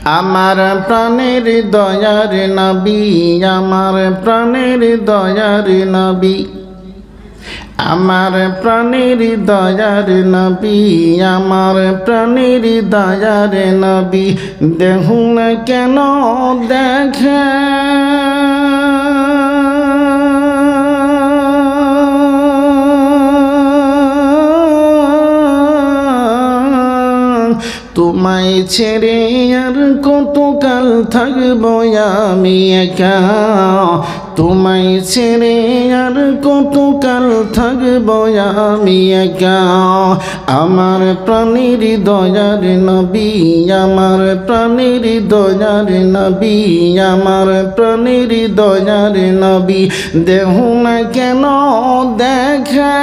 আমার প্রাণের দয়ার নবী, আমার প্রাণের দয়ার নবী, আমার প্রাণের দয়ার নবী, আমার প্রাণের দয়ার নবী, দেখুন কেন দেখে তোমায় ছেড়ে আর কতকাল থাকবো আমি একা, তোমায় ছেড়ে আর কতকাল থাকবো আমি একা। আমার প্রাণের দয়ার নবী, আমার প্রাণের দয়ার নবী, আমার প্রাণের দয়ার নবী, দেখুন কেন দেখা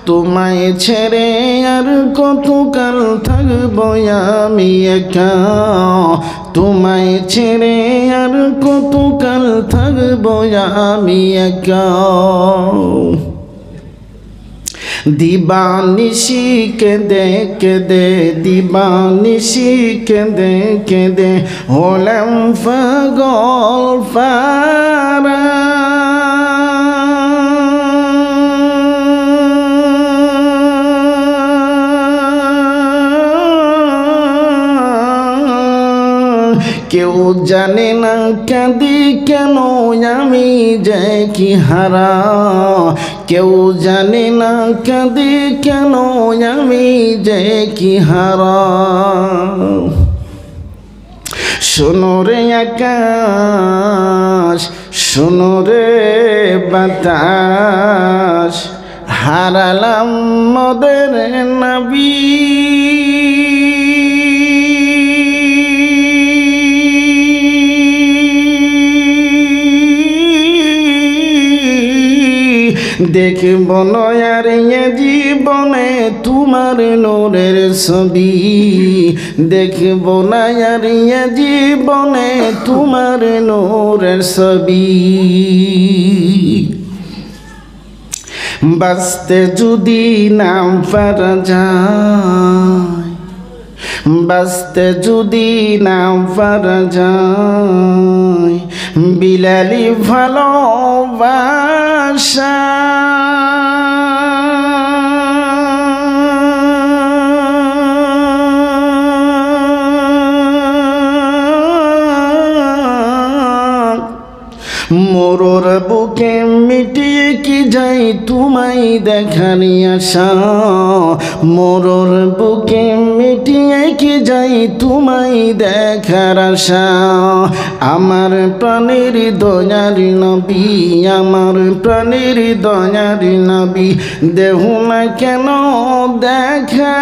তোমায় ছেড়ে আর কতকাল থাকবো আমি একা, তোমায় ছেড়ে আর কতকাল থাকবো আমি একা। দিবানিশি কেঁদে কেঁদে, দিবানিশি কেঁদে কেঁদে হলাম পাগল পারা। কেউ জানে না কাঁদি কেন আমি যে কি হারা, কেউ জানে না কাঁদি কেন আমি যে কি হারা। শোনো রে আকাশ, শোনো রে বাতাস, হারালাম মোদের নবী। দেখব নয়ার জীবনে তোমার নূরের ছবি, দেখব নয়ার জীবনে তোমার নূরের ছবি। বাঁচতে যদি নাম পারা যায়, বাঁচতে যদি নাম পারা যায়, বিলালি ভালোবাসা মোরর বুকে মিটিয়ে কি যাই তোমায় দেখানি আশা, মোরর বুকে মিটিয়ে কি যাই তোমায় দেখার আশা। আমার প্রাণের দয়ার নবী, আমার প্রাণের দয়ার নবী, দেহু না কেন দেখা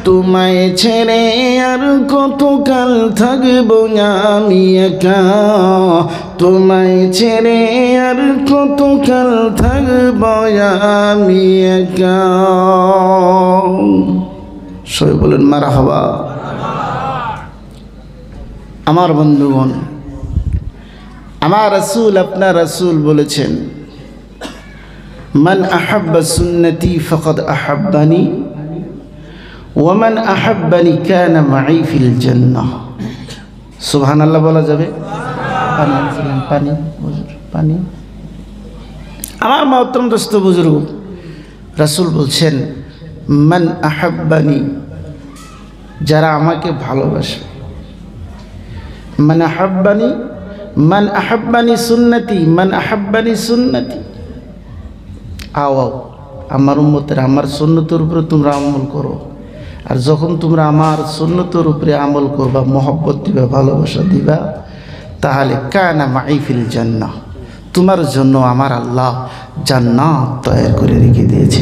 তোমায় ছেড়ে আর কতকাল থাকবো আমি একা, তোমায় ছেড়ে আর কতকাল থাকবো আমি একা। সবাই বলেন মারহাবা। আমার বন্ধুগণ, আমার রাসূল আপনার রাসূল বলেছেন, মান আহাব্বা সুন্নতি ফাকাদ আহাব্বানি ওয়ামান আহাব্বানি কানা মাই ফিল জান্নাহ। সুবহানাল্লাহ বলা যাবে? পানি পানি পানি। আমার মহতরম দোস্ত বুজুর্গ, রাসূল বলছেন, মান আহাব্বানি, যারা আমাকে ভালোবাসে, মান আহাব্বানি, মান আহাব্বানি সুন্নতি, মান আহাব্বানি সুন্নতি। আও আমার উম্মতের আমার সুন্নতের উপরে তোমরা আমল করো, আর যখন তোমরা আমার সুন্নতের উপরে আমল করবা, মহব্বত দিবা, ভালোবাসা দিবা, তাহলে কানা মাই ফিল জান্নাহ, তোমার জন্য আমার আল্লাহ জান্নাত তৈরি করে রেখে দিয়েছে।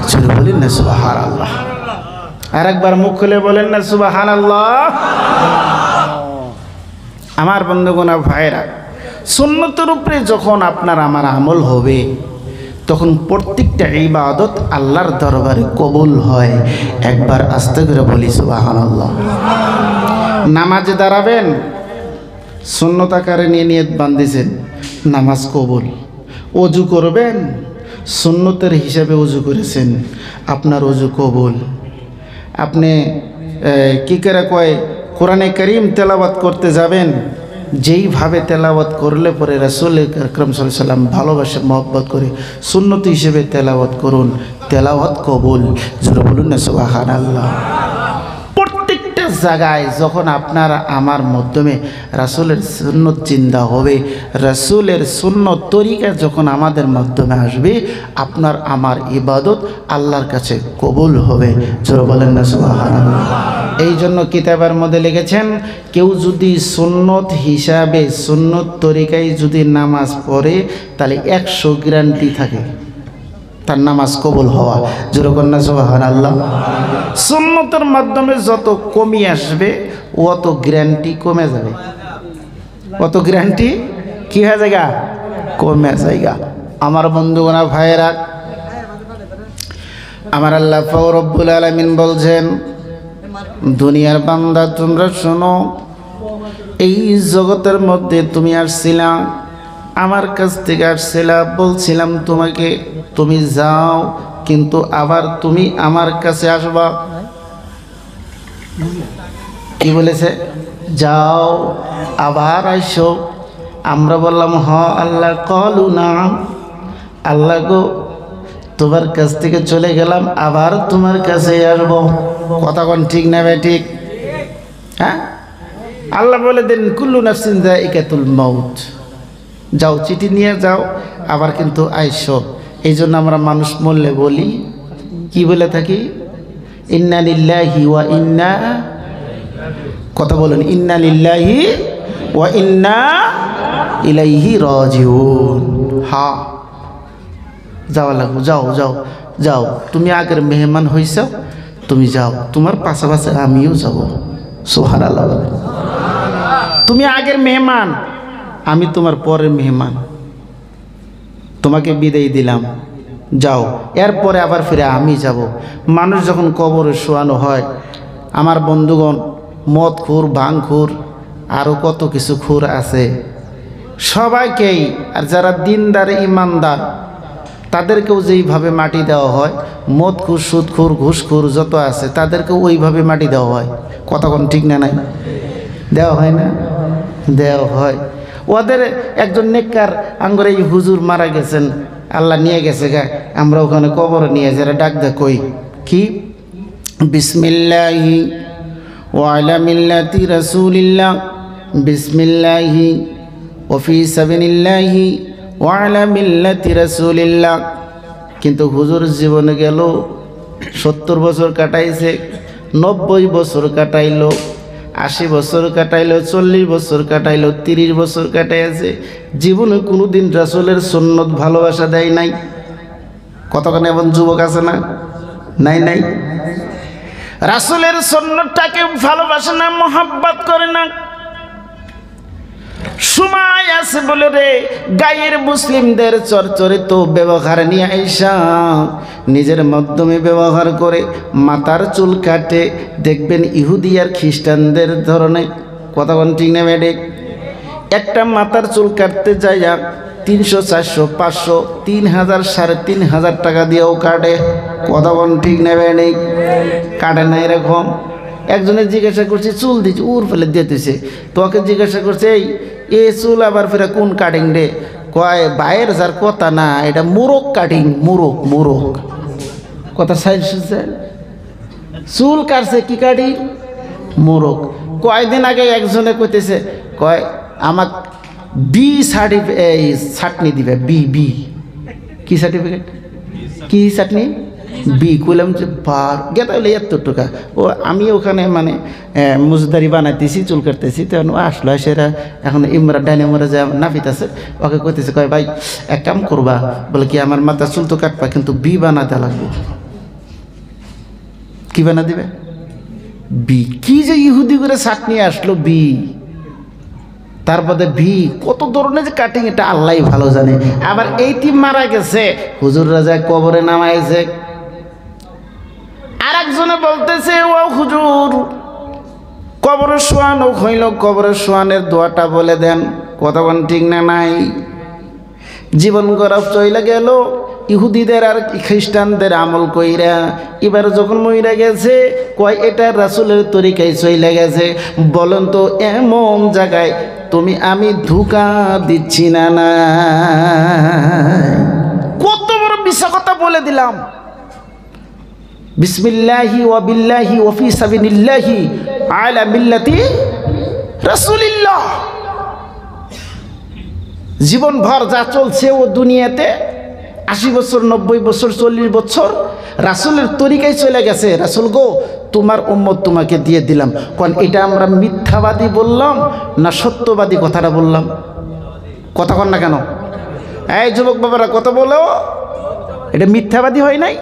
চলে বলেন না সুবহানাল্লাহ। আর একবার মুখ খুলে বলেন না সুবহানাল্লাহ। আমার বন্ধুগণ ভাইরা, সুন্নতের উপরে যখন আপনার আমার আমল হবে, তখন প্রত্যেকটা ইবাদত আল্লাহর দরবারে কবুল হয়। একবার আস্তে করে বলি সুবহানাল্লাহ। নামাজে দাঁড়াবেন, সুন্নত আকারে নিয়ে নিয়ত বান্ধিছেন, নামাজ কবুল। ওযু করবেন, সুন্নতের হিসাবে ওযু করেছেন, আপনার ওযু কবুল। আপনি কি করে কয় কোরআনে কারীম তেলাওয়াত করতে যাবেন, যেইভাবে তেলাওয়াত করলে পরে রাসূল আকরাম সাল্লাল্লাহু আলাইহি সাল্লাম ভালোবাসে মহব্বত করে সুন্নত হিসেবে তেলাওয়াত করুন, তেলাওয়াত কবুল। জোরে বলুন না সুবহানাল্লাহ। প্রত্যেকটা জায়গায় যখন আপনার আমার মাধ্যমে রাসূলের সুন্নত জিন্দা হবে, রাসূলের সুন্নত তরিকা যখন আমাদের মাধ্যমে আসবে, আপনার আমার ইবাদত আল্লাহর কাছে কবুল হবে। জোরে বলেন না সুবহানাল্লাহ। এই জন্য কিতাবের মধ্যে লিখেছেন, কেউ যদি সুন্নত হিসাবে সুন্নত তরিকায় যদি নামাজ পড়ে, তাহলে 100 গ্যারান্টি থাকে তার নামাজ কবুল হওয়া। জোরে বলেন না সুবহানাল্লাহ। সুন্নতের মাধ্যমে যত কমই আসবে, অত গ্যারান্টি কমে যাবে, অত গ্যারান্টি কি হয়ে যায়গা, কমে যায়গা। আমার বন্ধুগণ, ভাইয়েরা, আমার আল্লাহ পাক রব্বুল আলামিন বলছেন, দুনিয়ার বান্দা তোমরা শোনো, এই জগতের মধ্যে তুমি আসছিলা, আমার কাছ থেকে আসছিলা, বলছিলাম তোমাকে তুমি যাও, কিন্তু আবার তুমি আমার কাছে আসবা। কি বলেছে? যাও আবার আইসো। আমরা বললাম হ আল্লাহ। কলু না, আল্লাহ গো তোমার কাছ থেকে চলে গেলাম, আবার তোমার কাছে আসবো। কথা কোন ঠিক না ভাই? ঠিক। হ্যাঁ, আল্লাহ বলে দেন কুল্লু নাফসিন যায়িকাতুল মাউত, যাও চিঠি নিয়ে যাও, আবার কিন্তু আইসো। এই জন্য আমরা মানুষ মরলে বলি, কি বলে থাকি? ইন্না লিল্লাহি ওয়া ইন্না, কথা বলেন, ইন্না লিল্লাহি ওয়া ইন্না ইলাইহি রাজিউন। হ্যাঁ, যাওয়া লাগবো, যাও যাও যাও। তুমি আগের মেহমান হইছ, তুমি যাও, তোমার পাশাপাশি আমিও যাব। সুবহানাল্লাহ। তুমি আগের মেহমান, আমি তোমার পরের মেহমান, তোমাকে বিদায় দিলাম, যাও। এরপরে আবার ফিরে আমি যাব। মানুষ যখন কবরে শোয়ানো হয়, আমার বন্ধুগণ, মদ খুর, ভাং খুর, আরও কত কিছু খুর আছে, সবাইকেই, আর যারা দিনদার ইমানদার তাদেরকেও যেইভাবে মাটি দেওয়া হয়, মদখুর, সুদখুর, ঘুষখুর যত আছে তাদেরকেও ওইভাবে মাটি দেওয়া হয়। কতক্ষণ ঠিক না? নাই দেওয়া হয় না? দেওয়া হয়। ওদের একজন নেককার আঙ্গরে এই হুজুর মারা গেছেন, আল্লাহ নিয়ে গেছে গা, আমরা ওখানে কবর নিয়ে যারা ডাক দে কই কি, বিসমিল্লাহি ওয়া আলা মিল্লাতি রাসূলিল্লাহ, বিসমিল্লাহি ওয়া ফি সাবিলিল্লাহি ওয়া আলা মিল্লাতি রাসূলিল্লাহ। কিন্তু হুজুর জীবনে গেল 70 বছর কাটাইছে, 90 বছর কাটাইলো, 80 বছর কাটাইলো, 40 বছর কাটাইলো, 30 বছর কাটাইছে, জীবনে কোনোদিন রাসূলের সুন্নত ভালোবাসা দেয় নাই। কতক্ষণ এমন যুবক আছে না? নাই নাই, রাসূলের সুন্নতটাকে ভালোবাসে না, মহব্বত করে না। সময় আছে বলে রে গায়ের মুসলিমদের চরচরিত ব্যবহার নিয়ে আইসা নিজের মাধ্যমে ব্যবহার করে মাথার চুল কাটে। দেখবেন ইহুদি আর খ্রিস্টানদের ধরনে, কথা বলেন ঠিক না ম্যাডে? একটা মাথার চুল কাটতে যাইয়া 300, 400, 500, 3000, 3500 টাকা দিয়েও কাটে। কথা বলেন ঠিক না ম্যাডে? কাটে না এরকম। একজনের জিজ্ঞাসা করছে, চুল দিচ্ছে, উর ফেলে দিতেছে। তোকে জিজ্ঞাসা করছে, এই চুল আবার ফেরা কোন কাটিং রে? কয় বাইরের যার কথা না, এটা মোরক কাটিং, মোরক মোরক। কথা সাইজ চুল কাটছে কি কাটিং? মোরক। কয়েকদিন আগে একজনে কইতেছে, কয় আমাক বি চাটনি দিবে। বি বি কি সার্টিফিকেট? কি চাটনি? বি। কইলাম যে বার গেতা হইলে 1 টাকা। ও আমি ওখানে মানে মুজদারি বানাইতেছি, চুল কাটতেছি, তখন আসলো সেরা এখন ইমরা ডাইনে মরে যায় নাফিত আছে, ওকে কইতেছে, কয় ভাই এক কাম করবা, বলে কি আমার মাথা চুল তো কাটবা, কিন্তু বি বানাতে লাগবে। কি বানা দিবে? বি। কি যে ইহুদি করে চাটনি আসলো বি। তারপরে ভি কত ধরনের যে কাটিং এটা আল্লাহই ভালো জানে। আবার এইটি মারা গেছে, হুজুর রাজা কবরে নামাইছে। আর একজনে বলতেছে, ও হুজুর কবরে শোয়ানো হইল, কবরে শোয়ানের দোয়াটা বলে দেন। কতক্ষণ ঠিক না নাই? জীবন গরব চইলা গেল ইহুদিদের আর খ্রিস্টানদের আমল কইরা। এবার যখন মইরা গেছে কয় এটা রাসূলের তরিকায় চইলা গেছে। বলেন তো এমন জায়গায় তুমি আমি ধোঁকা দিচ্ছি না? না, কত বড় মিথ্যা কথা বলে দিলাম। বিসমিল্লাহি ওয়া বিল্লাহি ওয়া ফি সাবিলিল্লাহি আলা মিল্লাতি রাসূলিল্লাহ। জীবনভর যা চলছে ও দুনিয়াতে 80 বছর 90 বছর 40 বছর রাসূলের তরিকায় চলে গেছে। রাসূল গো তোমার উম্মত তোমাকে দিয়ে দিলাম। কোন এটা আমরা মিথ্যাবাদী বললাম না সত্যবাদী কথাটা বললাম? কথা কন না কেন? এই যুবক বাবারা কথা বলো, এটা মিথ্যাবাদী হয় নাই?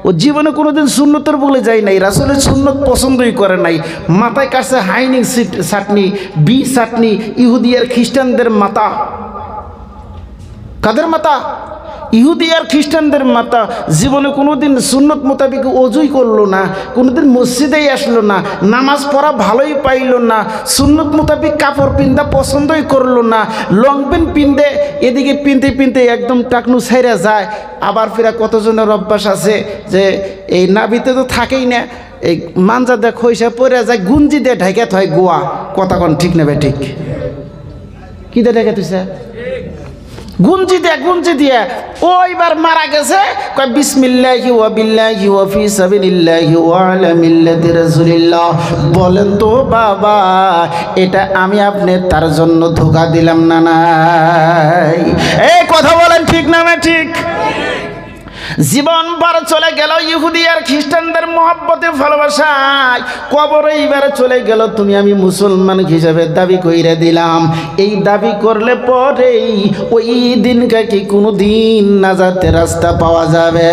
ও জীবনে কোনোদিন সুন্নতের বলে যায় নাই, রাসূলের সুন্নত পছন্দই করে নাই। মাথায় কাছে হাইনিং চাটনি, বি চাটনি, ইহুদি আর খ্রিস্টানদের মাথা। কাদের মাথা? ইহুদি আর খ্রিস্টানদের মাথা। জীবনে কোনোদিন সুন্নত মোতাবিক অজুই করলো না, কোনোদিন মসজিদেই আসলো না, নামাজ পড়া ভালোই পাইল না, সুন্নত মোতাবিক কাপড় পিন্দা পছন্দই করলো না, লং প্যান্ট পিন্দে এদিকে পিনতে পিনতে একদম টাকনু ছাইরা যায়। আবার ফেরা কতজনের অভ্যাস আছে যে এই নাভিতে তো থাকেই না, এই মাঞ্জা দেখ হইসা পড়ে যায়, গুঞ্জি দিয়ে ঢাকা হয় গোয়া। কথা কন ঠিক নেবে? ঠিক কি দিয়ে ঢাকা তুইছে? গুঞ্জি দিয়ে ওইবার মারা গেছে কয় বিসমিল্লাহি ওয়া বিল্লাহি ওয়া ফি সাবিলিল্লাহি ওয়া আলা মিল্লাতি রাসূলিল্লাহ। বলেন তো বাবা এটা আমি আপনি তার জন্য ধোঁকা দিলাম না? নাই, এই কথা বলেন ঠিক না? ঠিক। জীবন ভর চলে গেল ইহুদি আর খ্রিস্টানদের মহব্বতে ভালোবাসায়, কবরে এইবার চলে গেল তুমি আমি মুসলমান হিসাবে দাবি কইরা দিলাম। এই দাবি করলে পরেই ওই দিনকে কি কোনো দিন নাজাতের রাস্তা পাওয়া যাবে?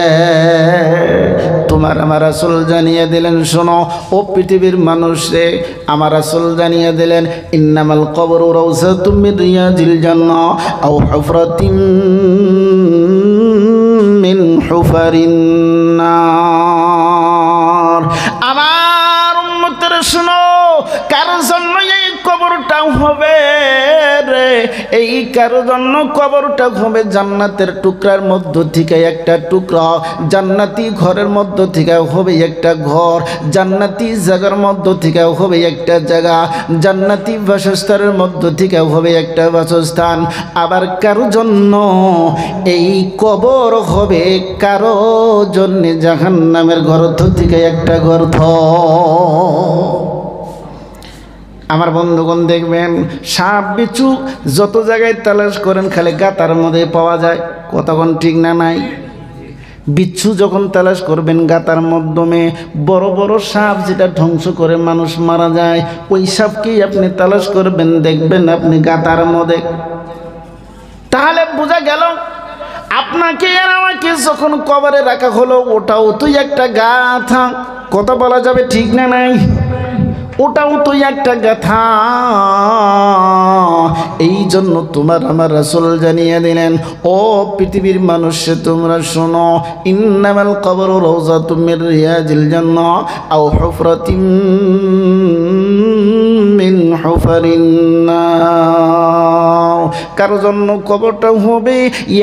তোমার আমার রাসূল জানিয়ে দিলেন, শোনো ও পৃথিবীর মানুষ রে, আমার রাসূল জানিয়ে দিলেন ইন্নামাল কবরু রাউযাতুম মিন রিয়াজিল জান্নাহ আও হুফরাতিম মিন হুফারিন নার। আমার উম্মতেরা শোনো, কার জন্য এই কবরটা হবে রে? এই কার জন্য কবরটা হবে? জান্নাতের টুকরার মধ্য থেকে একটা টুকরা, জান্নাতি ঘরের মধ্য থেকে হবে একটা ঘর, জান্নাতি জায়গার মধ্য থেকে হবে একটা জায়গা, জান্নাতি বাসস্থানের মধ্য থেকে হবে একটা বাসস্থান। আবার কারো জন্য এই কবর হবে, কারো জন্য জাহান্নামের গর্ত থেকে একটা গর্ত। আমার বন্ধুগণ দেখবেন সাপ বিচ্ছু যত জায়গায় তালাশ করেন খালি গাতার মধ্যে পাওয়া যায়। কতক্ষণ ঠিক না? নাই। বিচ্ছু যখন তালাশ করবেন গাতার মাধ্যমে, বড় বড় সাপ যেটা ধ্বংস করে মানুষ মারা যায়, ওই সাপকেই আপনি তালাশ করবেন, দেখবেন আপনি গাতার মধ্যে। তাহলে বোঝা গেল আপনাকে আর আমাকে যখন কবরে রাখা হলো ওটাও তো একটা গাথা। কথা বলা যাবে ঠিক না? নাই, ওটাও তো একটা গাথা। এই জন্য তোমার আমার রাসূল জানিয়ে দিলেন, ও পৃথিবীর মানুষ তোমরা শোনো, ইন্নামাল কবরু রাউযাতুম মিন রিয়াজিল জান্নাহ আও হুফরাতিম মিন হুফারিন নার। কারো জন্য কবরটা হবে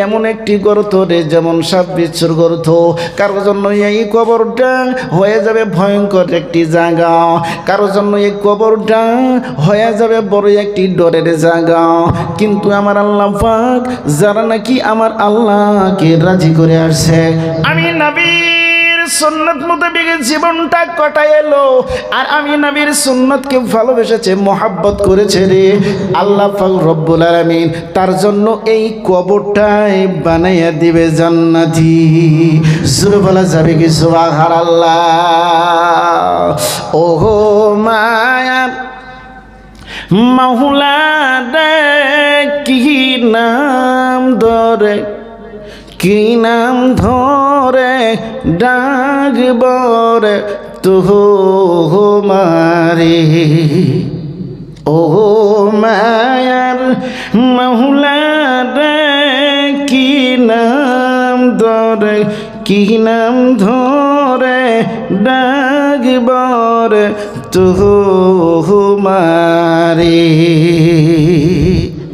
এমন একটি গর্ত রে, যেমন সাপ বিচ্ছুর গর্ত। কারো জন্য এই কবরটা হয়ে যাবে ভয়ঙ্কর একটি জায়গা, কারো জন্য এই কবরটা হয়ে যাবে বড় একটি ডরের জায়গা। কিন্তু আমার আল্লাহ পাক যারা নাকি আমার আল্লাহকে রাজি করে আসছে, আমি নবীর সুন্নাত মোতাবেক জীবনটা কাটায় এলো, আর আমি নবীর সুন্নাতকে ভালোবেসেছে, মোহাব্বত করেছে রে, আল্লাহ পাক রব্বুল আলামিন তার জন্য এই কবরটাই বানাইয়া দিবে জান্নাতি। জোরে বলা যাবে কি সুবহানাল্লাহ? ওহো মায়া মাওলা দে, কি নাম ধরে, কি নাম ধরে ডাকবরে তোমারে, ও মায়ার মাওলা রে কি নাম ধরে কি নাম ধরে ডাকবর তোমারে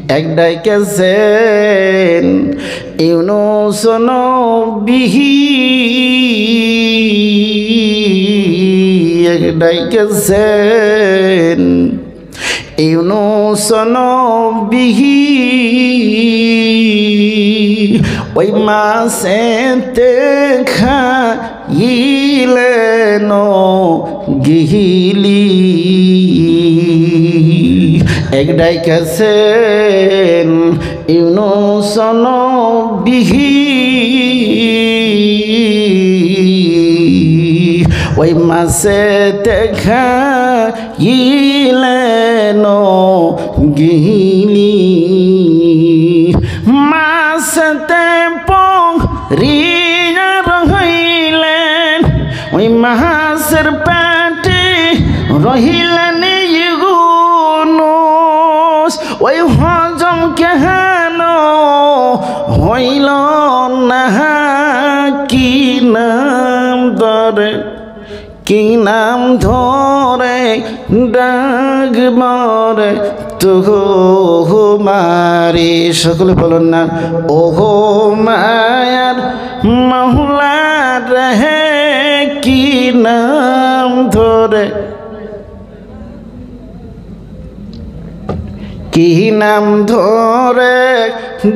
এক ডাইকেছেন ইউনুস নবী এক ডাইকেছেন ইউনুস নবী ওই মাসেতে খাইলেন গিলি এক ডাইকেছেন ইউনুস নবী ওই মাসেতে খাইলেন গিলি মাসতে পরিয়া রহিলেন ওই মাসের পেটে রহিলেন ইউনুস ওই হজম কেন হইল না কি নাম ধরে কি নাম ধরে ডাকবর তোমারে সকলে বলুন না ওহো মায়ার মাওলা রে কি নাম ধরে কি নাম ধরে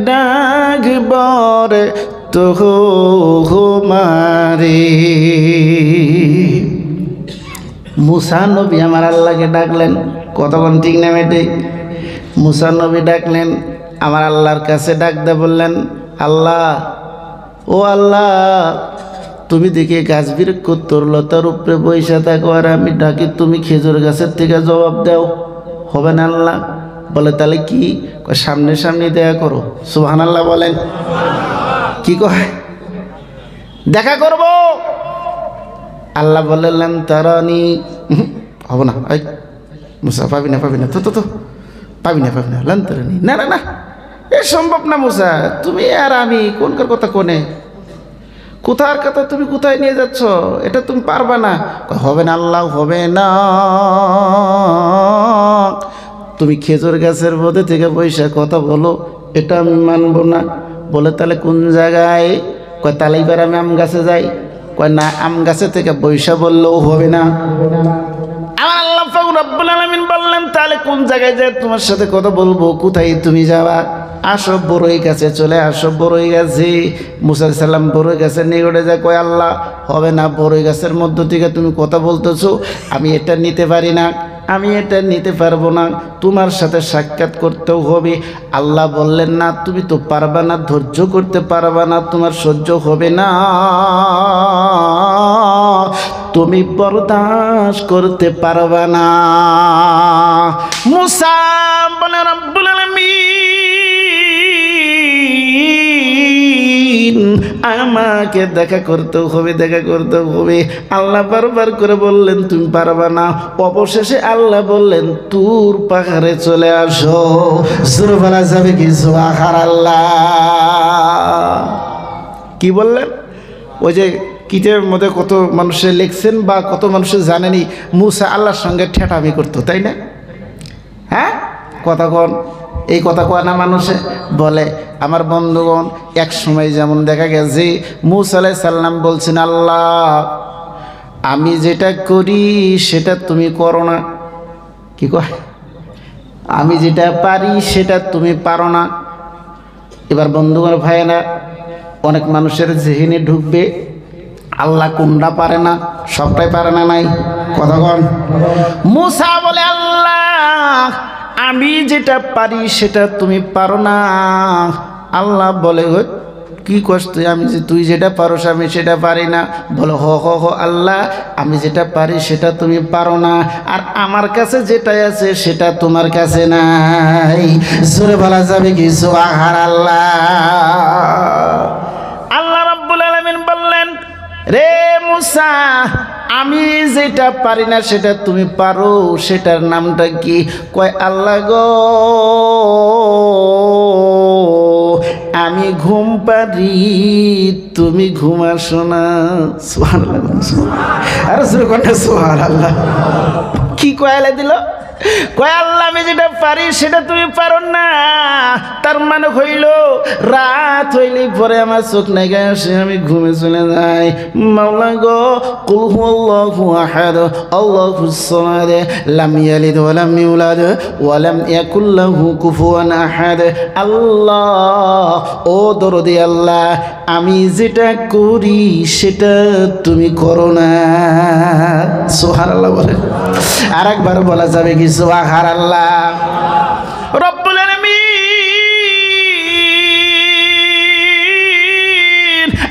ডাকবর তোমারে মুসা নবী আমার আল্লাহকে ডাকলেন কতক্ষণ ঠিক না মেটে মুসা নবী ডাকলেন আমার আল্লাহর কাছে ডাকতে বললেন আল্লাহ ও আল্লাহ তুমি দেখে গাছ বৃক্ষ তোর লতার উপরে বৈশা থাকো আর আমি ডাকি তুমি খেজুর গাছের থেকে জবাব দাও হবে না আল্লাহ বলে তাহলে কি সামনে সামনে দেখা করো সুবহানাল্লাহ বলেন কি কয় দেখা করবো আল্লাহ বললেন তারানি হবে না এই মুসা পাবি না তো পাবি না লান তারানি না না না এ সম্ভব না মুসা তুমি আর আমি কোনকার কথা কোনে কোথার কথা তুমি কোথায় নিয়ে যাচ্ছ এটা তুমি পারবা না হবে না আল্লাহ হবে না তুমি খেজুর গাছের মধ্যে থেকে পয়সা কথা বলো এটা আমি মানবো না বলে তাহলে কোন জায়গায় কয় তাহলে এবার আমি আম গাছে যাই কয় না আম গাছে থেকে পয়সা বললেও হবে না আমার আল্লাহ পাক রব্বুল আলামিন বললেন তাহলে কোন জায়গায় যায় তোমার সাথে কথা বলবো কোথায় তুমি যাবা আসো বড়ই গাছে চলে আসো বড়ই গাছে মুসা আলাইহিস সালাম বড়ই গাছের নিকটে যায় কয় আল্লাহ হবে না বড়ই গাছের মধ্য থেকে তুমি কথা বলতেছো আমি এটা নিতে পারি না আমি এটা নিতে পারবো না তোমার সাথে সাক্ষাৎ করতেও হবে আল্লাহ বললেন না তুমি তো পারবা না ধৈর্য করতে পারবা না তোমার সহ্য হবে না তুমি বরদাস্ত করতে পারবা না মুসা বলে রব্বুল আলামিন আমাকে দেখা করতে হবে আল্লাহ বারবার করে বললেন তুমি পারবা না অবশেষে আল্লাহ বললেন তুর পাহাড়ে চলে আসো জোরে বলা যাবে কি সুবহানাল্লাহ কি বললেন ওই যে কিতাবের মধ্যে কত মানুষে লিখছেন বা কত মানুষে জানেনি মুসা আল্লাহর সঙ্গে ঠেটামি করতো তাই না হ্যাঁ কতক্ষণ এই কথা কয় না মানুষে বলে আমার বন্ধুগণ এক সময় যেমন দেখা গেছে মুসা আলাইহিস সালাম বলছেন আল্লাহ আমি যেটা করি সেটা তুমি করো না কি কয় আমি যেটা পারি সেটা তুমি পারো না এবার বন্ধুগণ ভাইয়েরা অনেক মানুষের জেহেনে ঢুকবে আল্লাহ কোনটা পারে না সবটাই পারে না নাই কতক্ষণ মুসা বলে আল্লাহ আমি যেটা পারি সেটা তুমি পারো না আল্লাহ বলে কি কষ্ট আমি যে তুই যেটা পারো আমি সেটা পারি না বলো হ আল্লাহ আমি যেটা পারি সেটা তুমি পারো না আর আমার কাছে যেটা আছে সেটা তোমার কাছে নাই জোরে বলা যাবে কি সুবহানাল্লাহ আল্লাহ রাব্বুল আলামিন বললেন রে মুসা আমি যেটা পারি না সেটা তুমি পারো, সেটার নামটা কি? কয় আল্লাহ গো, আমি ঘুম পারি, তুমি ঘুম আসো না। সুবহানাল্লাহ, আরে সুরে কোনটা সুবহানাল্লাহ। কি কয়ালে দিল? কয় আল্লাহ আমি যেটা পারি সেটা তুমি পারো না। তার মানে হইল রাত হইলেই পরে আমার চোখ নাইগা আসে, আমি ঘুমে চলে যাই। মাওলা গো, কুল হুয়াল্লাহু আহাদ আল্লাহুস সামাদ লাম ইয়ালিদ ওয়া লাম ইউলাদ ওয়া লাম ইয়াকুল লাহু কুফুয়ান আহাদ। আল্লাহ, ও দরদি আল্লাহ, আমি যেটা করি সেটা তুমি করো না। সুবহানাল্লাহ বলে। আরেকবার বলা যাবে কি? সুবহানাল্লাহ। রব্বুল আলামিন,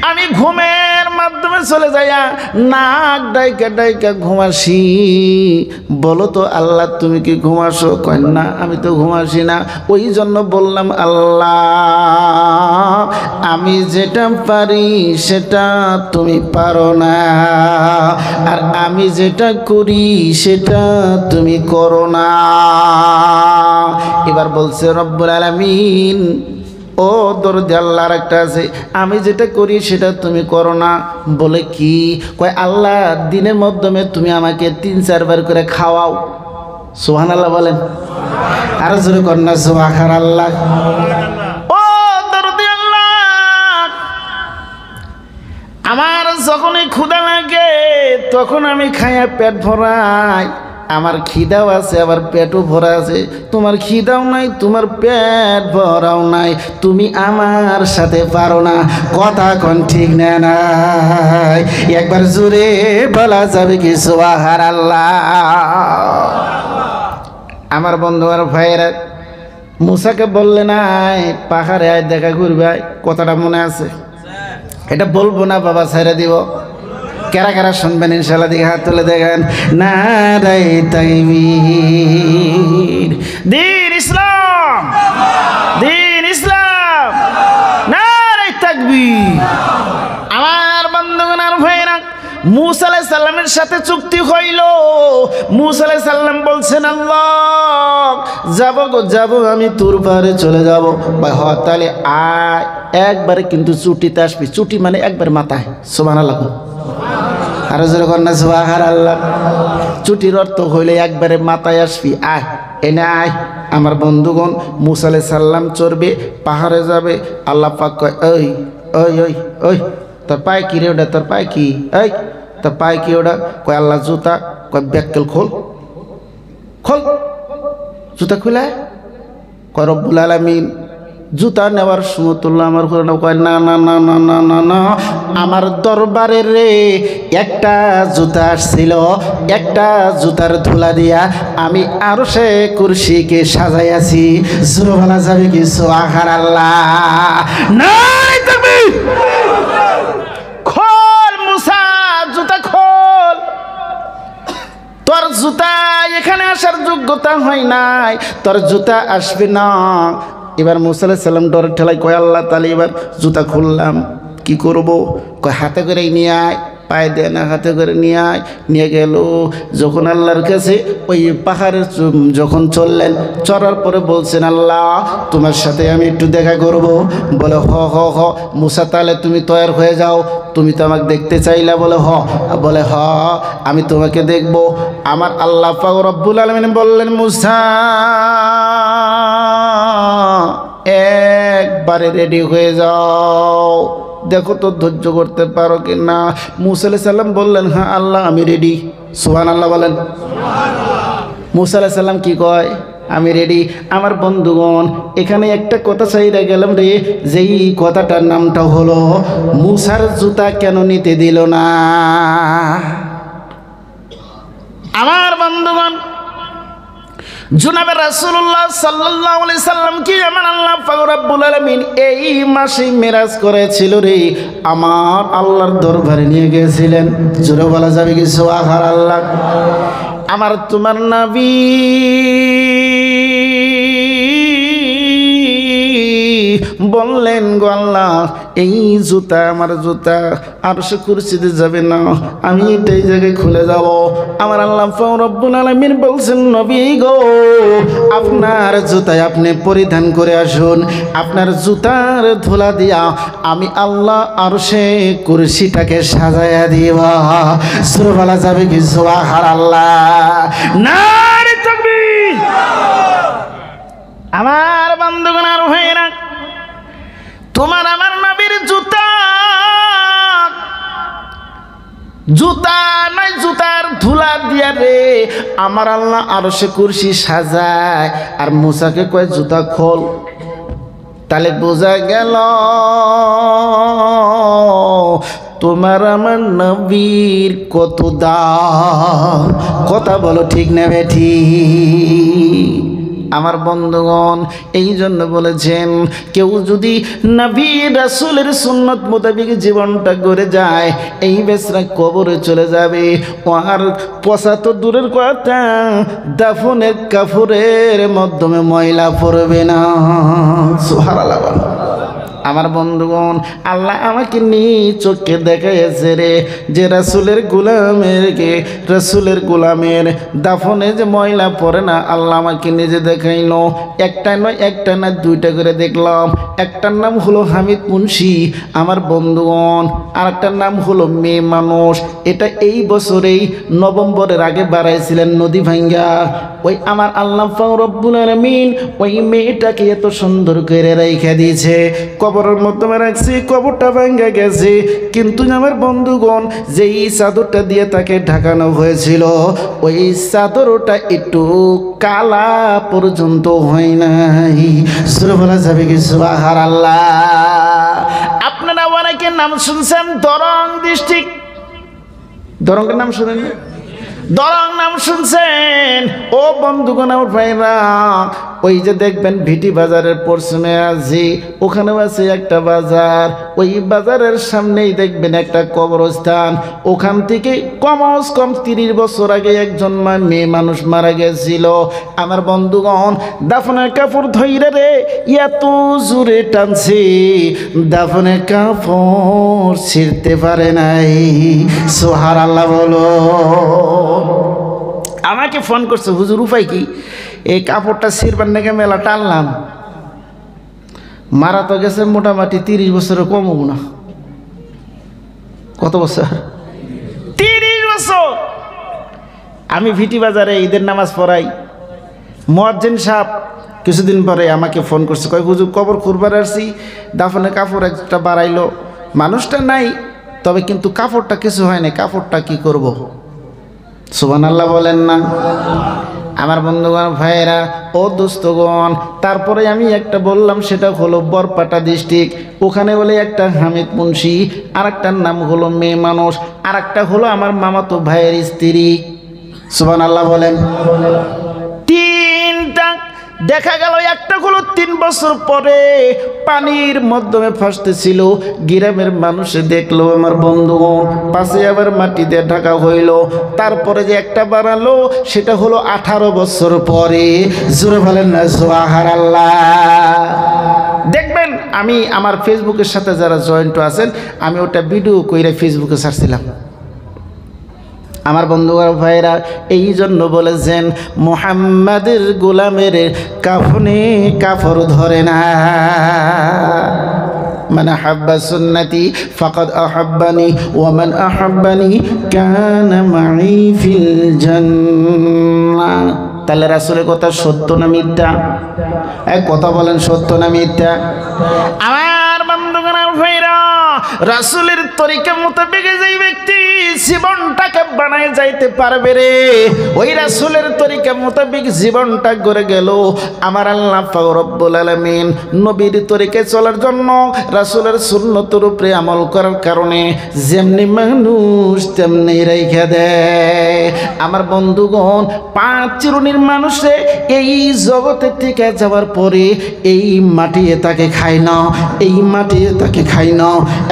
আমি ঘুমের মাধ্যমে চলে যাইয়া নাক ডাইকা ডাইকা ঘুমাসি। বলো তো আল্লাহ, তুমি কি ঘুমাসো? কয় না, আমি তো ঘুমাসি না। ওই জন্য বললাম আল্লাহ, আমি যেটা পারি সেটা তুমি পারো না, আর আমি যেটা করি সেটা তুমি করো না। এবার বলছে রব্বুল আলামিন, ও দরদি আল্লাহ, আর একটা আছে, আমি যেটা করি সেটা তুমি করো না। বলে কি? কয় আল্লাহ, দিনের মাধ্যমে তুমি আমাকে 3-4 বার করে খাওয়াও। সুবহানাল্লাহ বলেন। আর জোরে কর না সুবহানাল্লাহ। ও দরদি আল্লাহ, আমার যখনই ক্ষুধা লাগে তখন আমি খাইয়া পেট ভরাই। আমার খিদাও আছে, আবার পেটও ভরা আছে। তোমার খিদাও নাই, তোমার পেট ভরাও নাই, তুমি আমার সাথে পারো না। কথা কোন ঠিক না নাই? একবার জোরে বলা যাবে কি সুবহানাল্লাহ? আমার বন্ধু আর ভাইয়েরা, মুসাকে বললে নাই পাহাড়ে আয় দেখা করবে, কথাটা মনে আছে? এটা বলবো না বাবা, ছেড়ে দিব। কারা কারা শুনবেন ইনশাআল্লাহ? দিকে হাত তুলে দেখেন। নারায়ে তাকবীর, দ্বীন ইসলাম, দ্বীন ইসলাম, নারায়ে তাকবীর। আমার বন্ধুগণ আর ভাইরা, মূসা আলাইহিস সালামের সাথে চুক্তি হইল। মূসা আলাইহিস সালাম বলছেন, আল্লাহ যাব গো যাব, আমি তোর পারে চলে যাব। ভাই হ, তাহলে আয়, একবারে কিন্তু চুটিতে আসবি। চুটি মানে একবার মাথায়। সুবহানাল্লাহ। আর যখন না সুবহানাল্লাহ, চুটির অর্থ হইলে একবারে মাথায় আসবি। আয়, এনে আয়। আমার বন্ধুগণ, মূসা আলাইহিস সালাম চড়বে, পাহাড়ে যাবে। আল্লাহ পাক কয়, ওই ওই ওই ওই, তোর পায়ে কি রে ওটা? তোর পায়ে কি? এই তোর পায়ে কি ওটা? কয় আল্লাহ জুতা। কয় ব্যাককেল খোল, খোল জুতা খুলে। কয় রব্বুল আলামিন, জুতা নেওয়ার সময় তুললো আমার করে না। কয় না না না না না না না, আমার দরবারে রে একটা জুতা আসছিল, একটা জুতার ধুলা দিয়া আমি আরো সে কুরসিকে সাজাইয়াছি। জোরে বলা যাবে কি সুবহানাল্লাহ? নাই তাকবীর। খোল মুসা, জুতা খোল। তোর জুতা এখানে আসার যোগ্যতা হয় নাই, তোর জুতা আসবে না। এবার মূসা আলাইহিস সালাম ডরের ঠেলায় কয়, আল্লাহ তাহলে এবার জুতা খুললাম, কি করব? কয় হাতে করেই নিয়ে আয়। পায়ে দেয় না, হাতে করে নিয়ে আয়। নিয়ে গেল। যখন আল্লাহর কাছে ওই পাহাড়ের যখন চললেন, চড়ার পরে বলছেন, আল্লাহ তোমার সাথে আমি একটু দেখা করব। বলে হ হ হ মূসা, তাহলে তুমি তৈয়ার হয়ে যাও, তুমি তো আমাকে দেখতে চাইলা। বলে হ। বলে হ, আমি তোমাকে দেখব। আমার আল্লাহ পাক রব্বুল আলামিন বললেন, মূসা একবারে রেডি হয়ে যাও, দেখো তো ধৈর্য করতে পারো কি না। মূসা আলাইহিস সালাম বললেন, হ্যাঁ আল্লাহ আমি রেডি। সুবহানাল্লাহ বলেন। মূসা আলাইহিস সালাম কি কয়? আমি রেডি। আমার বন্ধুগণ, এখানে একটা কথা চাইরা গেলাম রে, যেই কথাটার নামটা হলো মূসার জুতা কেন নিতে দিল না। আমার বন্ধুগণ, জনাবে রাসূলুল্লাহ সাল্লাল্লাহু আলাইহি সাল্লাম কি আমার আল্লাহ পাক রব্বুল আলামিন এই মাসে মেরাজ করেছিল রে, আমার আল্লাহর দরবারে নিয়ে গিয়েছিলেন। জোরে বলা যাবে কি সুবহানাল্লাহ? আমার তোমার নবী বললেন, গো আল্লাহ এই জুতা আমার জুতা আরশে কুরসিতে যাবে না, আমি এটাই জায়গায় খুলে যাব। আমার আল্লাহ পাক রব্বুল আলামিন বলছেন, নবী গো আপনার জুতায় আপনি পরিধান করে আসুন, আপনার জুতার ধুলা দিয়া আমি আল্লাহ আরশে কুরসিটাকে সাজায়া দিব। সূরা বলা যাবে কি সুবহানাল্লাহ, নারে তাকবীর। আমার বন্ধুগণ আর ভাইরা, তোমার আমার নবীর জুতা, জুতা নাই জুতার ধুলা দিয়া রে আমার আল্লাহ আরশে কুরসি সাজায়। আর মুসাকে কয় জুতা খোল। তাহলে বোঝা গেল তোমার আমার নবীর কত দাম। কথা বলো ঠিক না বেঠি? আমার বন্ধুগণ, এই জন্য বলেছেন কেউ যদি নবী রাসূলের সুন্নত মোতাবেক জীবনটা গড়ে যায়, এই বেচারা কবরে চলে যাবে। আর পচা তো দূরের কথা, দাফনের কাফনের মাধ্যমে ময়লা পড়বে না। সুবহানাল্লাহ। আমার বন্ধুগণ, আল্লাহ আমাকে নিজ চোখে দেখাইছে রে যে রাসূলের গোলামের দাফনে যে ময়লা পড়ে না, আল্লাহ আমাকে নিজে দেখাইলো। একটা নয়, একটা না, দুইটা করে দেখলাম। একটার নাম হলো হামিদ মুন্সি আমার বন্ধুগণ, আর একটার নাম হলো মেয়ে মানুষ। এটা এই বছরেই নভেম্বরের আগে বাড়াইছিলেন নদী ভাঙ্গা। ওই আমার আল্লাহ পাক রব্বুল আলামিন ওই মেয়েটাকে এত সুন্দর করে রেখে দিয়েছে, কবরের মাধ্যমে রাখছি, কবরটা ভাঙ্গা গেছে। কিন্তু আমার বন্ধুগণ, যেই চাদরটা দিয়ে তাকে ঢাকানো হয়েছিল, ওই চাদরটা একটু কালা পর্যন্ত হয় নাই। সূরা বলা যাবে কি সুবহানাল্লাহ। আপনারা অনেকের নাম শুনছেন দরং ডিস্ট্রিক্ট, দরঙ্গের নাম শুনেন, দরং নাম শুনছেন? ও বন্ধুগণ আমার ভাইরা, ওই যে দেখবেন ভিটি বাজারের পশ্চিমে আছে, ওখানেও আছে একটা বাজার। ওই বাজারের সামনেই দেখবেন একটা কবরস্থান। ওখান থেকে কমস কম 30 বছর আগে একজন মেয়ে মানুষ মারা গেছিল। আমার বন্ধুগণ, দাফনের কাপড় ধইরে রে এত জোরে টানছে, দাফনের কাপড় ছিঁড়তে পারে নাই। সুবহানাল্লাহ বলো। আমাকে ফোন করছে, হুজুর উপায় কি? এই কাপড়টা ছিঁড়বার নাকি মেলা টানলাম, মারা তো গেছে মোটামুটি 30 বছরের কম হবো না। কত বছর? 30 বছর। আমি ভিটি বাজারে ঈদের নামাজ পড়াই। মুয়াজ্জিন সাহেব কিছুদিন পরে আমাকে ফোন করছে, কয় হুজুর কবর খুঁড়বার আসছি, দাফনের কাপড় একটা বাড়াইলো, মানুষটা নাই, তবে কিন্তু কাপড়টা কিছু হয় না, কাপড়টা কি করব? সুবহানাল্লাহ বলেন না? আমার বন্ধুগণ ভাইয়েরা ও দোস্তগণ, তারপরে আমি একটা বললাম, সেটা হলো বরপাটা ডিস্ট্রিক্ট। ওখানে বলে একটা হামিদ মুন্সি, আর একটার নাম হলো মেয়ে মানুষ, আর একটা হলো আমার মামাতো ভাইয়ের স্ত্রী। সুবহানাল্লাহ বলেন। তিনটা দেখা গেল, একটা হলো 3 বছর পরে পানির মাধ্যমে ফাঁসতেছিল। গ্রামের মানুষে দেখলো আমার বন্ধুগণ, পাশে আবার মাটি দিয়ে ঢাকা হইল। তারপরে যে একটা বাড়ালো, সেটা হলো 18 বছর পরে। জোরে বলেন না সুবহানাল্লাহ। দেখবেন আমি আমার ফেসবুকের সাথে যারা জয়েন্ট আছেন, আমি ওটা ভিডিও কইরা ফেসবুকে ছাড়ছিলাম। আমার বন্ধুগণ ভাইরা, এই জন্য বলেছেন মুহাম্মাদের গোলামের কাফনে কাপড় ধরে না। মান আহাব্বা সুন্নতি ফাকাদ আহাব্বানি ওয়া মান আহাব্বানি কানা মাই ফিল জান্নাহ। তাহলে রাসূলের কথা সত্য না মিথ্যা? এক কথা বলেন, সত্য না মিথ্যা? আমার বন্ধুগণ ভাইরা, রাসূলের তরিকা মোতাবেক যেই ব্যক্তি জীবনটাকে বানায় যাইতে পারবে রে, ওই রাসূলের তরিকা মোতাবেক জীবনটা গড়ে গেল। আমার আল্লাহ পাক রব্বুল আলামিন নবীর তরিকায় চলার জন্য, রাসূলের সুন্নতের উপরে আমল করার কারণে যেমনি মানুষ তেমনি রেখে দেয়। আমার বন্ধুগণ, 5 চিরুনির মানুষে এই জগতে থেকে যাওয়ার পরে এই মাটিয়ে তাকে খায় না, এই মাটিয়ে তাকে খায় না।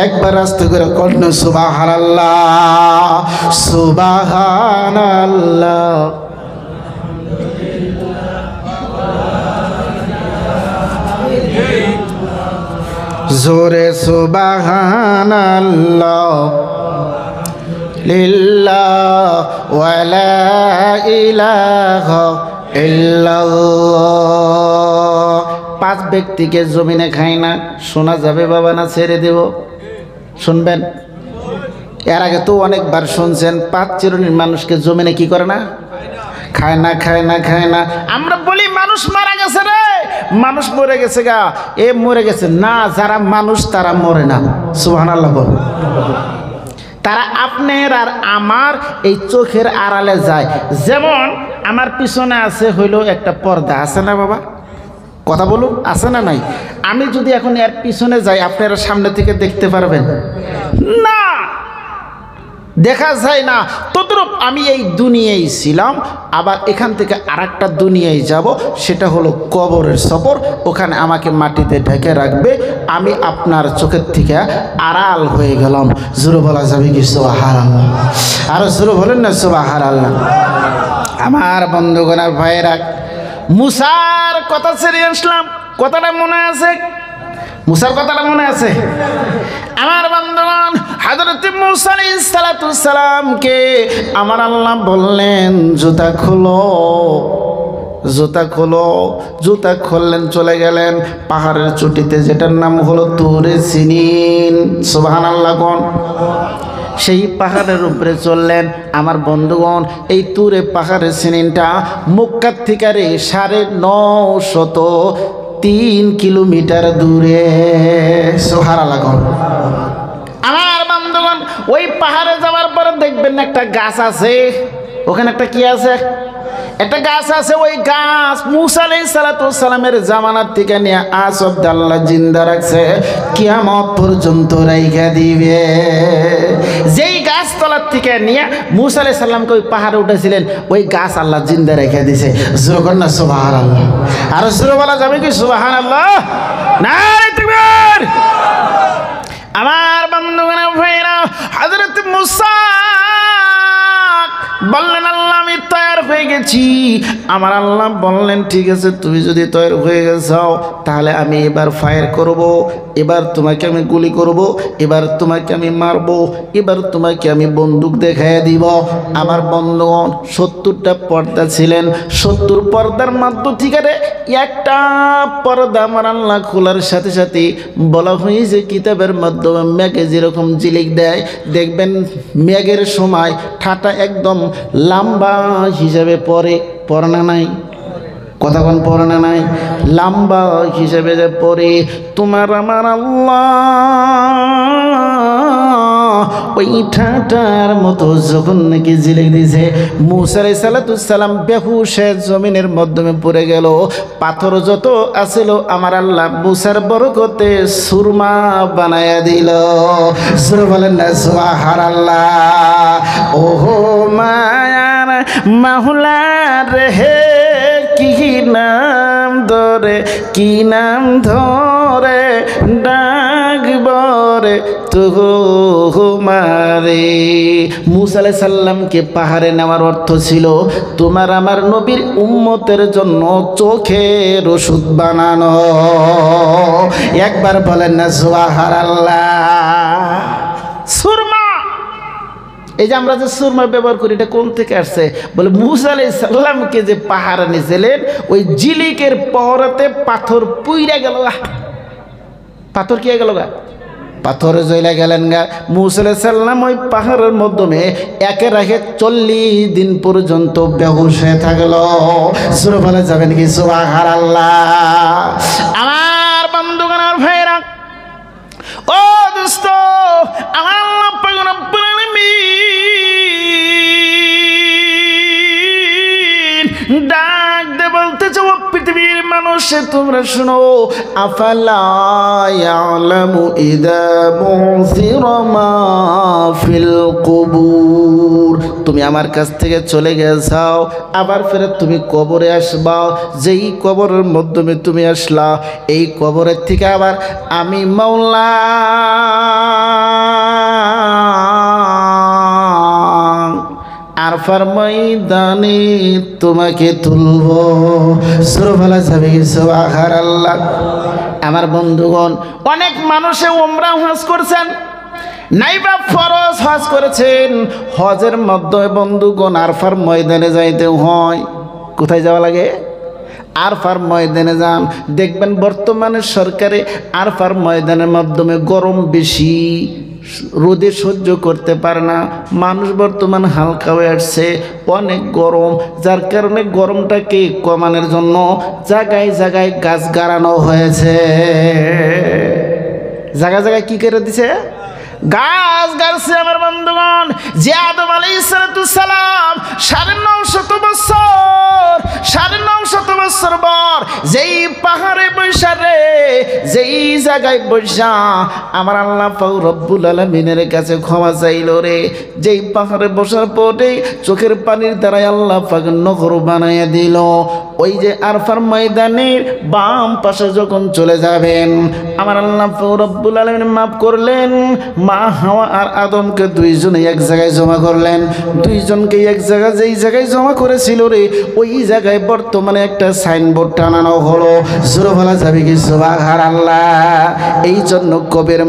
একবার আস্তে করে কর্ণ সুবহানাল্লাহ, সুবহানাল্লাহ। জোরে সুবহানাল্লাহ লিল্লাহ ওয়ালা ইলাহা ইল্লাল্লাহ। 5 ব্যক্তিকে জমিনে খায় না, শোনা যাবে বাবা না ছেড়ে দেব? শুনবেন? এর আগে তো অনেকবার শুনছেন 5 চিরুনির মানুষকে জমিনে কি করে না? খায় না, খায় না, খায় না। আমরা বলি মানুষ মারা গেছে রে, মানুষ মরে গেছে গা, এ মরে গেছে না। যারা মানুষ তারা মরে না। সুবহানাল্লাহ বল। তারা আপনার আর আমার এই চোখের আড়ালে যায়। যেমন আমার পিছনে আছে হইল একটা পর্দা, আছে না বাবা? কথা বলুন, আছে না নাই? আমি যদি এখন এর পিছনে যাই, আপনারা সামনে থেকে দেখতে পারবেন না, দেখা যায় না। তদ্রূপ আমি এই দুনিয়ায় ছিলাম, আবার এখান থেকে আরেকটা দুনিয়ায় যাব, সেটা হলো কবরের সফর। ওখানে আমাকে মাটিতে ঢেকে রাখবে, আমি আপনার চোখের থেকে আড়াল হয়ে গেলাম। জোরে বলা যাবে কি সুবহানাল্লাহ? আরো জোরে বলেন না সুবহানাল্লাহ। আমার বন্ধুগণ আর ভাইয়েরা, মুসার কথা ছেড়ে আসলাম, কথাটা মনে আছে? মুসার কথাটা মনে আছে? আমার বন্ধুগণ, হযরত মুসা আলাইহিস সালাতু সালামকে আমার আল্লাহ বললেন জুতা খোলো, জুতা খোলো। জুতা খুললেন, চলে গেলেন পাহাড়ের চূড়াতে, যেটার নাম হলো তুরে সিনিন। সুবহানাল্লাহ কোন? সেই পাহাড়ের উপরে চললেন। আমার বন্ধুগণ, এই তুরে পাহাড়ের সিনিনটা মক্কা থেকে 903 কিলোমিটার দূরে। সুবহানাল্লাহ। আমার বন্ধুগণ, ওই পাহাড়ে যাওয়ার পরে দেখবেন একটা গাছ আছে, ওখানে একটা কি আছে? একটা গাছ আছে। ওই গাছ মুসা আলাইহিস সালাতু সালামের জামানার থেকে নিয়ে আজ অব্দি আল্লাহ জিন্দা রাখছে, কিয়ামত পর্যন্ত রাইখা দিবে। যেই গাছতলার থেকে নিয়ে মুসা আলাইহিস সালামকে ওই পাহাড়ে উঠেছিলেন, ওই গাছ আল্লাহ জিন্দা রেখে দিয়েছে। জোরে কর না সুবহানাল্লাহ। আর জোরে বলা যাবে কি সুবহানাল্লাহ? নারে তাকবীর। আমার বন্ধুগণ ভাইরা, হযরত মুসা বললেন আল্লাহ আমি তৈরি হয়ে গেছি। আমার আল্লাহ বললেন ঠিক আছে, তুমি যদি তৈরি হয়ে গেছাও তাহলে আমি এবার ফায়ার করব, এবার তোমাকে আমি গুলি করব, এবার তোমাকে আমি মারব, এবার তোমাকে আমি বন্দুক দেখাইয়া দিব। আমার বন্ধুগণ 70টা পর্দা ছিলেন, 70 পর্দার মধ্য থেকে একটা পর্দা আমার আল্লাহ খোলার সাথে সাথে বলা হয়েছে কিতাবের মাধ্যমে মেঘে যেরকম ঝিলিক দেয়, দেখবেন মেঘের সময় ঠাটা একদম লম্বা হিসাবে পড়ে না নাই? কথা কোন পড়ে না নাই? লম্বা হিসাবে যে পড়ে, তোমার আমার আল্লাহ ওই ঠাটার মতো যখন নাকি ঝিলিক দিয়েছে, মুসা আলাইহিস সালাতু সালাম বেহুশে জমিনের মাধ্যমে পড়ে গেল। পাথর যত আছিল আমার আল্লাহ মুসার বরকতে সুরমা বানায়া দিল। সুর বলেন না সুবহানাল্লাহ। ওহো মায়ার মাওলা রে, কি নাম ধরে, কি নাম ধরে ডাকবরে তোমারে। মুসা আলাইহিস সালামকে পাহাড়ে নেওয়ার অর্থ ছিল তোমার আমার নবীর উম্মতের জন্য চোখের ওষুধ বানানো। একবার বলেন না সুবহানাল্লাহ। সুরমা, এই যে আমরা যে সুরমা ব্যবহার করি, এটা কোন থেকে আসছে? বলে মুসা আলাইহিস সালামকে যে পাহাড়ে নিয়েছিলেন, ওই ঝিলিকের পহরাতে পাথর পুইরা গেল। পাথর কি গেল গা? পাথরে জ্বলে গেলেন গা। মুসা আলাইহিস সালাম ওই পাহাড়ের মাধ্যমে একে রাখে 40 দিন পর্যন্ত বেহুশ হয়ে থাকলো। সুরে বলে যাবেন কি সুবহানাল্লাহ। আমার বন্ধুগণ আর ভাইরা, ও দোস্ত, আমার আল্লাহ পাক রব্বুল আলামিন ডাক দে বলতেছে, ও পৃথিবীর মানুষ তোমরা শুনো, আফালা ইয়ালামু ইযা বুসিরা মা ফিল কুবুর। তুমি আমার কাছ থেকে চলে গেছাও, আবার ফেরত তুমি কবরে আসবা। যেই কবরের মাধ্যমে তুমি আসলা, এই কবরের থেকে আবার আমি মাওলা আরফার ময়দানে তোমাকে তুলব। সুবহানাল্লাহ। আমার বন্ধুগণ, অনেক মানুষে উমরা হজ করছেন, নাইবা ফরজ হজ করেছেন। হজের মধ্যে বন্ধুগণ আরফার ময়দানে যাইতে হয়। কোথায় যাওয়া লাগে? আরফার ময়দানে যান। দেখবেন বর্তমানে সরকারে আরফার ময়দানের মাধ্যমে গরম বেশি, রোদে সহ্য করতে পারে না মানুষ, বর্তমান হালকা হয়ে আসছে, অনেক গরম, যার কারণে গরমটাকে কমানোর জন্য জায়গায় জায়গায় গাছ গাড়ানো হয়েছে। জায়গায় জায়গায় কি করে দিছে? গাছ গাড়ছে। আমার বন্ধুগণ, যে আদম আলাইহিস সালাম 950 বছর 950 বছর পর যেই পাহাড়ে বৈশা রে, যেই জায়গায় বৈশা আমার আল্লাহ পাক রব্বুল আলামিনের কাছে ক্ষমা চাইল রে, যেই পাহাড়ে বসার পরে চোখের পানির দ্বারাই আল্লাহ পাক নগর বানাইয়া দিল। ওই যে আরফার ময়দানের বাম পাশে যখন চলে যাবেন, আমার আল্লাহ পাক রব্বুল আলামিন মাফ করলেন। মা হাওয়া আর আদমকে দুইজনে এক জায়গায় জমা করলেন। দুইজনকে এক জায়গায়, যেই জায়গায় জমা করেছিল রে, ওই জায়গায় বর্তমানে একটা সাইনবোর্ড টানানো হলো। জোরে বলা যাবে কি সুবহানাল্লাহ? এই জন্য কবের